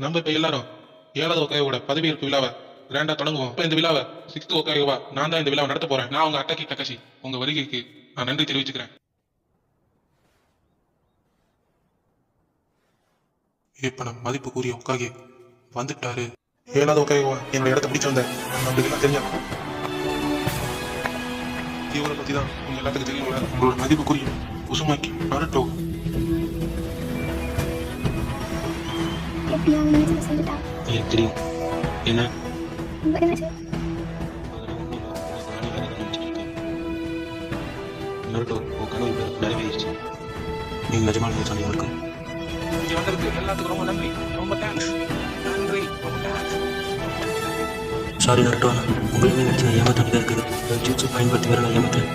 நம்ம இப்ப எல்லாரும் 7வது ஒக்காயோட பதவியேற்பு விழாவை கிராண்டா தொடங்குவோம். இப்ப இந்த விழாவை 6th ஒக்காயோவா நான் தான் இந்த விழாவை நடத்த போறேன். நான் உங்க அட்டாக்கி தக்கசி. உங்க வருகைக்கு நான் நன்றி தெரிவிச்சுக்கிறேன். இப்ப நம்ம மதிப்புக்குரிய ஒக்காகி வந்துட்டாரு. 7வது ஒக்காயோவா என்னோட இடத்த பிடிச்சு வந்த நம்மளுக்கு எல்லாம் தெரியும். இவரை பத்தி தான் உங்க எல்லாத்துக்கும் தெரியும்ல. உங்களோட மதிப்புக்குரிய உசுமாக்கி நருட்டோ. எப்படியா அவன் நினைச்சதை செஞ்சுட்டா? எனக்கு தெரியும். என்ன என்னாச்சு? நருட்டோ உன் கனவு நிறைவேறிடுச்சு. நீ நிஜமான சாமி இருக்கு. இங்க வந்ததுக்கு எல்லாத்துக்கும் ரொம்ப நன்றி. ரொம்ப தேங்க்ஸ். நன்றி. ரொம்ப தேங்க்ஸ். சாரி நருட்டோ, உங்களுக்கு நினைச்சு நான் ஏமாத்தாண்டிதான் இருக்குது. ஜூட்ஸு பயன்படுத்தி வேற நான் ஏமாத்துறேன்.